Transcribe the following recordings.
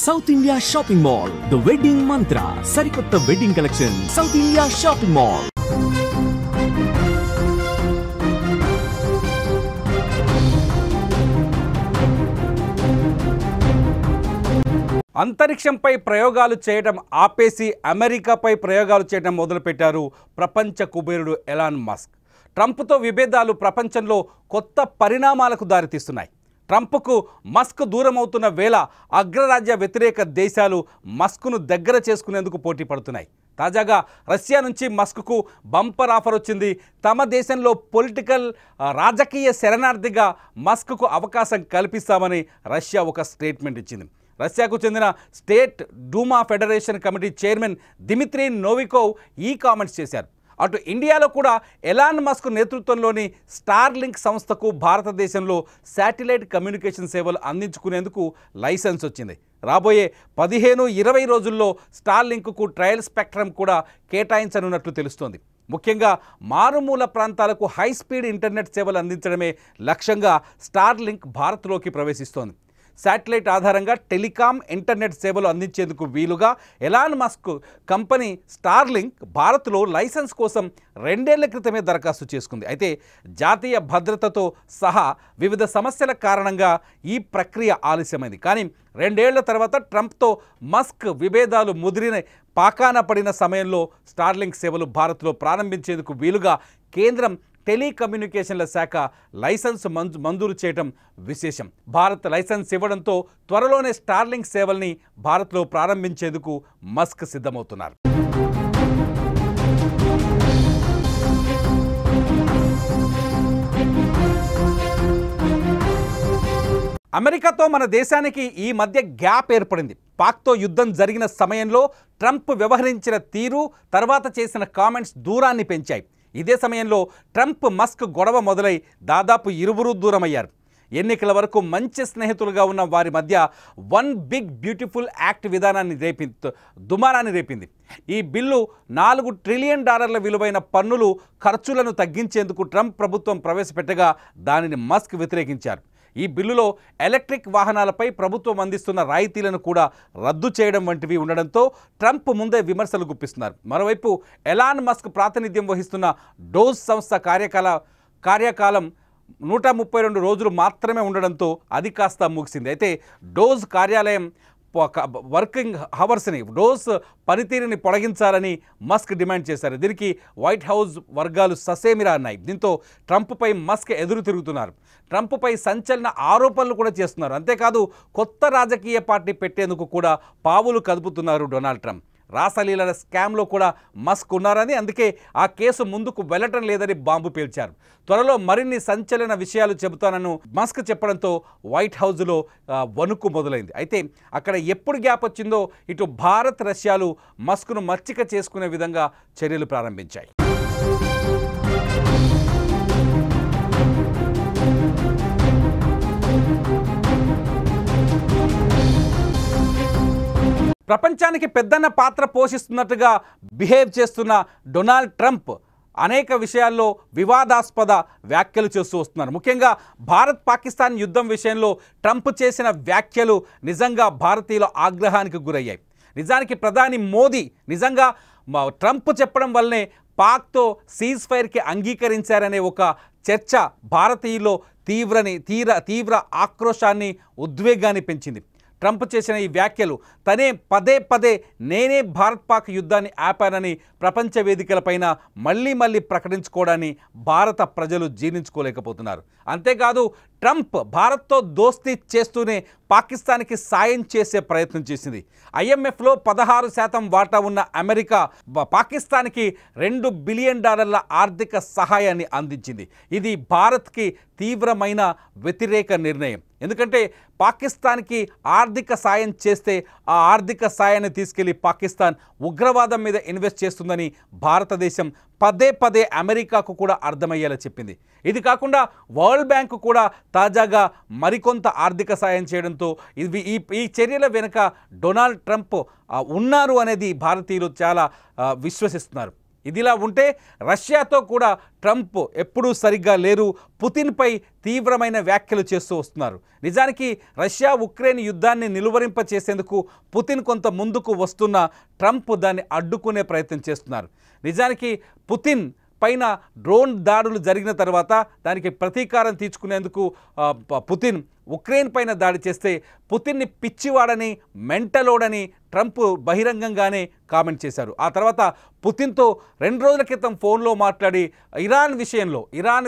South India shopping mall the wedding Mantra సరికొత్త wedding collection South India shopping mall. అంతరిక్షంపై ప్రయోగాలు చేయడం ఆపేసి అమెరికాపై ప్రయోగాలు చేయడం మొదలుపెట్టారు ప్రపంచ కుబేరుడు ఎలాన్ మస్క్. ట్రంప్తో విభేదాలు ప్రపంచంలో కొత్త పరిణామాలకు దారితీస్తున్నాయి. ట్రంప్కు మస్క్ దూరమవుతున్న వేళ అగ్రరాజ్య వ్యతిరేక దేశాలు మస్క్ను దగ్గర చేసుకునేందుకు పోటీ పడుతున్నాయి. తాజాగా రష్యా నుంచి మస్క్కు బంపర్ ఆఫర్ వచ్చింది. తమ దేశంలో రాజకీయ శరణార్థిగా మస్క్కు అవకాశం కల్పిస్తామని రష్యా ఒక స్టేట్మెంట్ ఇచ్చింది. రష్యాకు చెందిన state డూమా federation committee chairman Dmitry నోవికోవ్ ఈ కామెంట్స్ చేశారు. అటు ఇండియాలో కూడా ఎలాన్ మస్క్ నేతృత్వంలోని స్టార్లింక్ సంస్థకు భారతదేశంలో శాటిలైట్ కమ్యూనికేషన్ సేవలు అందించుకునేందుకు లైసెన్స్ వచ్చింది. రాబోయే 15-20 రోజుల్లో స్టార్లింక్కు ట్రయల్ స్పెక్ట్రమ్ కూడా కేటాయించనున్నట్లు తెలుస్తోంది. ముఖ్యంగా మారుమూల ప్రాంతాలకు హై స్పీడ్ ఇంటర్నెట్ సేవలు అందించడమే లక్ష్యంగా స్టార్లింక్ భారత్లోకి ప్రవేశిస్తోంది. శాటిలైట్ ఆధారంగా టెలికాం ఇంటర్నెట్ సేవలు అందించేందుకు వీలుగా ఎలాన్ మస్క్ కంపెనీ స్టార్లింక్ భారత్లో లైసెన్స్ కోసం 2 ఏళ్ల క్రితమే దరఖాస్తు చేసుకుంది. అయితే జాతీయ భద్రతతో సహా వివిధ సమస్యల కారణంగా ఈ ప్రక్రియ ఆలస్యమైంది. కానీ 2 ఏళ్ల తర్వాత ట్రంప్తో మస్క్ విభేదాలు ముదిరిన పాకాన పడిన సమయంలో స్టార్లింక్ సేవలు భారత్లో ప్రారంభించేందుకు వీలుగా కేంద్రం టెలికమ్యూనికేషన్ల శాఖ లైసెన్స్ మంజూరు చేయడం విశేషం. భారత్ లైసెన్స్ ఇవ్వడంతో త్వరలోనే స్టార్లింక్ సేవల్ని భారత్లో ప్రారంభించేందుకు మస్క్ సిద్ధమవుతున్నారు. అమెరికాతో మన దేశానికి ఈ మధ్య గ్యాప్ ఏర్పడింది. పాక్తో యుద్ధం జరిగిన సమయంలో ట్రంప్ వ్యవహరించిన తీరు, తర్వాత చేసిన కామెంట్స్ దూరాన్ని పెంచాయి. ఇదే సమయంలో ట్రంప్ మస్క్ గొడవ మొదలై దాదాపు ఇరువురు దూరమయ్యారు. ఎన్నికల వరకు మంచి స్నేహితులుగా ఉన్న వారి మధ్య వన్ బిగ్ బ్యూటిఫుల్ యాక్ట్ దుమారాన్ని రేపింది. ఈ బిల్లు $4 ట్రిలియన్ విలువైన పన్నులు ఖర్చులను తగ్గించేందుకు ట్రంప్ ప్రభుత్వం ప్రవేశపెట్టగా దానిని మస్క్ వ్యతిరేకించారు. ఈ బిల్లులో ఎలక్ట్రిక్ వాహనాలపై ప్రభుత్వం అందిస్తున్న రాయితీలను కూడా రద్దు చేయడం వంటివి ఉండడంతో ట్రంప్ ముందే విమర్శలు గుప్పిస్తున్నారు. మరోవైపు ఎలాన్ మస్క్ ప్రాతినిధ్యం వహిస్తున్న డోజ్ సంస్థ కార్యకాలం 132 రోజులు మాత్రమే ఉండడంతో అది కాస్త ముగిసింది. అయితే డోజ్ కార్యాలయం వర్కింగ్ హవర్స్ని డోజ్ పనితీరుని పొడిగించాలని మస్క్ డిమాండ్ చేశారు. దీనికి వైట్ హౌస్ వర్గాలు ససేమిరా అన్నాయి. దీంతో ట్రంప్పై మస్క్ ఎదురు తిరుగుతున్నారు. ట్రంప్పై సంచలన ఆరోపణలు కూడా చేస్తున్నారు. అంతేకాదు కొత్త రాజకీయ పార్టీ పెట్టేందుకు కూడా పావులు కదుపుతున్నారు డొనాల్డ్ ట్రంప్. రాసలీల స్కామ్లో కూడా మస్క్ ఉన్నారని, అందుకే ఆ కేసు ముందుకు వెళ్ళటం లేదని బాంబు పేల్చారు. త్వరలో మరిన్ని సంచలన విషయాలు చెబుతానని మస్క్ చెప్పడంతో వైట్ హౌస్లో వణుకు మొదలైంది. అయితే అక్కడ ఎప్పుడు గ్యాప్ వచ్చిందో ఇటు భారత్, రష్యాలు మస్క్ను మచ్చిక చేసుకునే విధంగా చర్యలు ప్రారంభించాయి. ప్రపంచానికి పెద్దన్న పాత్ర పోషిస్తున్నట్టుగా బిహేవ్ చేస్తున్న డొనాల్డ్ ట్రంప్ అనేక విషయాల్లో వివాదాస్పద వ్యాఖ్యలు చేస్తూ వస్తున్నారు. ముఖ్యంగా భారత్ పాకిస్తాన్ యుద్ధం విషయంలో ట్రంప్ చేసిన వ్యాఖ్యలు నిజంగా భారతీయుల ఆగ్రహానికి గురయ్యాయి. నిజానికి ప్రధాని మోదీ నిజంగా ట్రంప్ చెప్పడం వల్లనే పాక్తో సీజ్ ఫైర్కి అంగీకరించారనే ఒక చర్చ భారతీయుల్లో తీవ్ర ఆక్రోశాన్ని, ఉద్వేగాన్ని పెంచింది. ట్రంప్ చేసిన ఈ వ్యాఖ్యలు తనే పదే నేనే భారత్ పాక్ యుద్ధాన్ని ఆపానని ప్రపంచ వేదికలపైన మళ్ళీ ప్రకటించుకోవడాన్ని భారత ప్రజలు జీర్ణించుకోలేకపోతున్నారు. అంతేకాదు ట్రంప్ భారత్తో దోస్తీ చేస్తూనే పాకిస్తాన్కి సాయం చేసే ప్రయత్నం చేసింది. IMFలో 16% వాటా ఉన్న అమెరికా పాకిస్తాన్కి $2 బిలియన్ ఆర్థిక సహాయాన్ని అందించింది. ఇది భారత్కి తీవ్రమైన వ్యతిరేక నిర్ణయం. ఎందుకంటే పాకిస్తాన్కి ఆర్థిక సాయం చేస్తే ఆ ఆర్థిక సాయాన్ని తీసుకెళ్లి పాకిస్తాన్ ఉగ్రవాదం మీద ఇన్వెస్ట్ చేస్తుందని భారతదేశం పదే అమెరికాకు కూడా అర్థమయ్యేలా చెప్పింది. ఇది కాకుండా వరల్డ్ బ్యాంకు కూడా తాజాగా మరికొంత ఆర్థిక సాయం చేయడంతో ఈ చర్యల వెనుక డొనాల్డ్ ట్రంప్ ఉన్నారు అనేది భారతీయులు చాలా విశ్వసిస్తున్నారు. ఇదిలా ఉంటే రష్యాతో కూడా ట్రంప్ ఎప్పుడూ సరిగ్గా లేరు, పుతిన్పై తీవ్రమైన వ్యాఖ్యలు చేస్తూ వస్తున్నారు. నిజానికి రష్యా ఉక్రెయిన్ యుద్ధాన్ని నిలువరింప చేసేందుకు పుతిన్ కొంత ముందుకు వస్తున్న ట్రంప్ దాన్ని అడ్డుకునే ప్రయత్నం చేస్తున్నారు. నిజానికి పుతిన్ పైన డ్రోన్ దాడులు జరిగిన తర్వాత దానికి ప్రతీకారం తీర్చుకునేందుకు పుతిన్ ఉక్రెయిన్ పైన దాడి చేస్తే పుతిన్ని పిచ్చివాడని మెంటలోడని ట్రంప్ బహిరంగంగానే కామెంట్ చేశారు. ఆ తర్వాత పుతిన్తో 2 రోజుల క్రితం ఫోన్లో మాట్లాడి ఇరాన్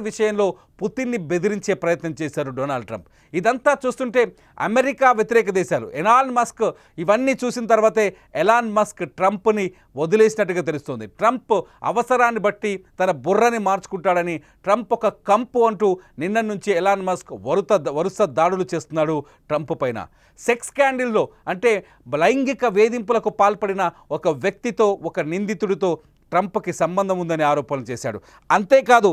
విషయంలో పుతిన్ని బెదిరించే ప్రయత్నం చేశారు డొనాల్డ్ ట్రంప్. ఇదంతా చూస్తుంటే అమెరికా వ్యతిరేక దేశాలు ఎలాన్ మస్క్ ఇవన్నీ చూసిన తర్వాతే ఎలాన్ మస్క్ ట్రంప్ని వదిలేసినట్టుగా తెలుస్తుంది. ట్రంప్ అవసరాన్ని బట్టి తన బుర్రని మార్చుకుంటాడని ట్రంప్ ఒక కంపు అంటూ నిన్న నుంచి ఎలాన్ మస్క్ వరుస దాడులు చేస్తున్నాడు ట్రంప్ పైన. సెక్స్ స్కాండిల్లో అంటే లైంగిక వేధింపులకు పాల్పడిన ఒక వ్యక్తితో ఒక నిందితుడితో ట్రంప్కి సంబంధం ఉందని ఆరోపణలు చేశాడు. అంతేకాదు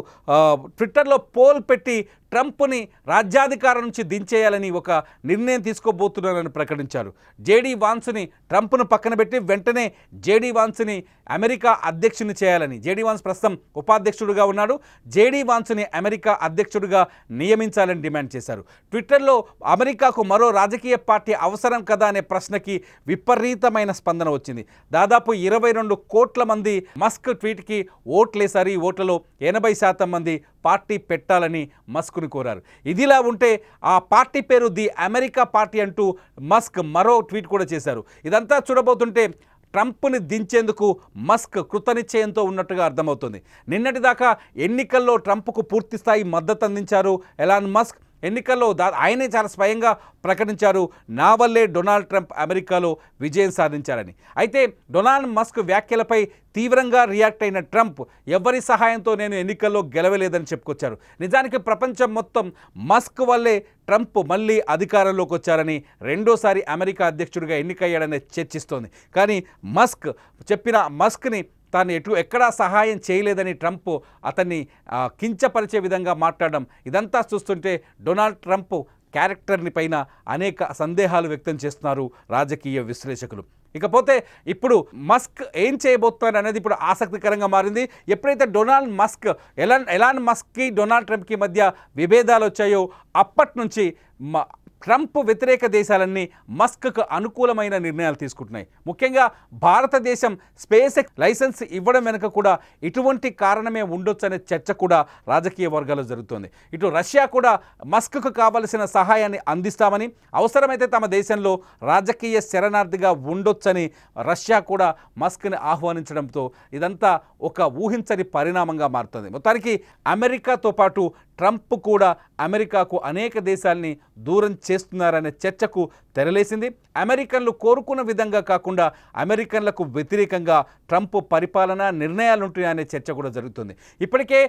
ట్విట్టర్లో పోల్ పెట్టి ట్రంప్ని రాజ్యాధికారం నుంచి దించేయాలని ఒక నిర్ణయం తీసుకోబోతున్నారని ప్రకటించారు. జేడీ వాన్స్ని ట్రంప్ను పక్కన పెట్టి వెంటనే జేడీ వాన్స్ని అమెరికా అధ్యక్షుని చేయాలని, జేడీ వాన్స్ ప్రస్తుతం ఉపాధ్యక్షుడిగా ఉన్నాడు, జేడీ వాన్స్ని అమెరికా అధ్యక్షుడిగా నియమించాలని డిమాండ్ చేశారు. ట్విట్టర్లో అమెరికాకు మరో రాజకీయ పార్టీ అవసరం కదా అనే ప్రశ్నకి విపరీతమైన స్పందన వచ్చింది. దాదాపు 22 కోట్ల మంది మస్క్ ట్వీట్కి ఓట్లేశారు. ఈ ఓట్లలో 80% మంది పార్టీ పెట్టాలని మస్క్ను కోరారు. ఇదిలా ఉంటే ఆ పార్టీ పేరు ది అమెరికా పార్టీ అంటూ మస్క్ మరో ట్వీట్ కూడా చేశారు. ఇదంతా చూడబోతుంటే ట్రంప్ని దించేందుకు మస్క్ కృతనిశ్చయంతో ఉన్నట్టుగా అర్థమవుతుంది. నిన్నటిదాకా ఎన్నికల్లో ట్రంప్కు పూర్తిస్థాయి మద్దతు అందించారు ఎలాన్ మస్క్. ఎన్నికల్లో ఆయనే చాలా స్వయంగా ప్రకటించారు, నా వల్లే డొనాల్డ్ ట్రంప్ అమెరికాలో విజయం సాధించారని. అయితే డొనాల్డ్ మస్క్ వ్యాఖ్యలపై తీవ్రంగా రియాక్ట్ అయిన ట్రంప్ ఎవరి సహాయంతో నేను ఎన్నికల్లో గెలవలేదని చెప్పుకొచ్చారు. నిజానికి ప్రపంచం మొత్తం మస్క్ వల్లే ట్రంప్ మళ్ళీ అధికారంలోకి వచ్చారని, రెండోసారి అమెరికా అధ్యక్షుడిగా ఎన్నికయ్యాడని చర్చిస్తోంది. కానీ మస్క్ని తాను ఎక్కడా సహాయం చేయలేదని ట్రంప్ అతన్ని కించపరిచే విధంగా మాట్లాడడం, ఇదంతా చూస్తుంటే డొనాల్డ్ ట్రంప్ క్యారెక్టర్ని పైన అనేక సందేహాలు వ్యక్తం చేస్తున్నారు రాజకీయ విశ్లేషకులు. ఇకపోతే ఇప్పుడు మస్క్ ఏం చేయబోతున్నారు అనేది ఇప్పుడు ఆసక్తికరంగా మారింది. ఎప్పుడైతే డొనాల్డ్ మస్క్ ఎలాన్ మస్క్కి డొనాల్డ్ ట్రంప్కి మధ్య విభేదాలు వచ్చాయో అప్పటి నుంచి ట్రంప్ వ్యతిరేక దేశాలన్నీ మస్క్కు అనుకూలమైన నిర్ణయాలు తీసుకుంటున్నాయి. ముఖ్యంగా భారతదేశం స్పేస్ ఎక్స్ లైసెన్స్ ఇవ్వడం వెనుక కూడా ఇటువంటి కారణమే ఉండొచ్చు అనే చర్చ కూడా రాజకీయ వర్గాల్లో జరుగుతోంది. ఇటు రష్యా కూడా మస్క్కు కావలసిన సహాయాన్ని అందిస్తామని, అవసరమైతే తమ దేశంలో రాజకీయ శరణార్థిగా ఉండొచ్చని రష్యా కూడా మస్క్ని ఆహ్వానించడంతో ఇదంతా ఒక ఊహించని పరిణామంగా మారుతుంది. మొత్తానికి అమెరికాతో పాటు ట్రంప్ కూడా అమెరికాకు అనేక దేశాలని దూరం చేస్తున్నారనే చర్చకు తెరలేసింది. అమెరికన్లు కోరుకున్న విధంగా కాకుండా అమెరికన్లకు వ్యతిరేకంగా ట్రంప్ పరిపాలన నిర్ణయాలు ఉంటాయనే చర్చ కూడా జరుగుతుంది. ఇప్పటికే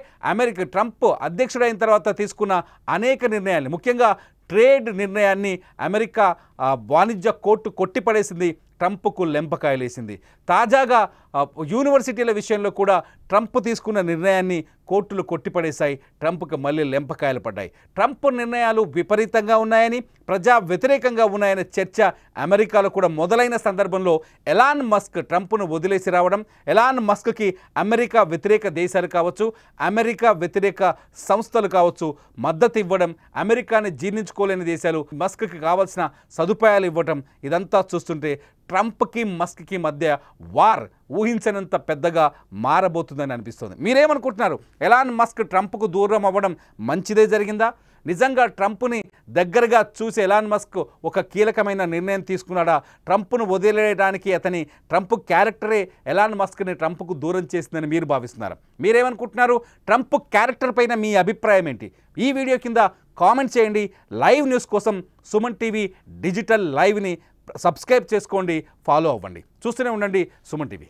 ట్రంప్ అధ్యక్షుడైన తర్వాత తీసుకున్న అనేక నిర్ణయాలు, ముఖ్యంగా ట్రేడ్ నిర్ణయాన్ని అమెరికా వాణిజ్య కోర్టు కొట్టిపడేసింది, ట్రంప్కు లెంపకాయలేసింది. తాజాగా యూనివర్సిటీల విషయంలో కూడా ట్రంప్ తీసుకున్న నిర్ణయాన్ని కోర్టులు కొట్టిపడేశాయి, ట్రంప్కి మళ్ళీ లెంపకాయలు పడ్డాయి. ట్రంప్ నిర్ణయాలు విపరీతంగా ఉన్నాయని, ప్రజా వ్యతిరేకంగా ఉన్నాయనే చర్చ అమెరికాలో కూడా మొదలైన సందర్భంలో ఎలాన్ మస్క్ ట్రంప్ను వదిలేసి రావడం, ఎలాన్ మస్క్కి అమెరికా వ్యతిరేక దేశాలు కావచ్చు, అమెరికా వ్యతిరేక సంస్థలు కావచ్చు మద్దతు ఇవ్వడం, అమెరికాని జీర్ణించుకోలేని దేశాలు మస్క్కి కావాల్సిన సదుపాయాలు ఇవ్వడం, ఇదంతా చూస్తుంటే ట్రంప్కి మస్క్కి మధ్య వార్ ఊహించనంత పెద్దగా మారబోతుందని అనిపిస్తుంది. మీరేమనుకుంటున్నారు? ఎలాన్ మస్క్ ట్రంప్కు దూరం అవ్వడం మంచిదే జరిగిందా? నిజంగా ట్రంప్ని దగ్గరగా చూసి ఎలాన్ మస్క్ ఒక కీలకమైన నిర్ణయం తీసుకున్నాడా? ట్రంప్ను వదిలేయడానికి ట్రంప్ క్యారెక్టరే ఎలాన్ మస్క్ని ట్రంప్కు దూరం చేసిందని మీరు భావిస్తున్నారు? మీరేమనుకుంటున్నారు? ట్రంప్ క్యారెక్టర్ పైన మీ అభిప్రాయం ఏంటి? ఈ వీడియో కింద కామెంట్ చేయండి. లైవ్ న్యూస్ కోసం సుమన్ టీవీ డిజిటల్ లైవ్ని సబ్స్క్రైబ్ చేసుకోండి, ఫాలో అవ్వండి, చూస్తూనే ఉండండి సుమన్ టీవీ.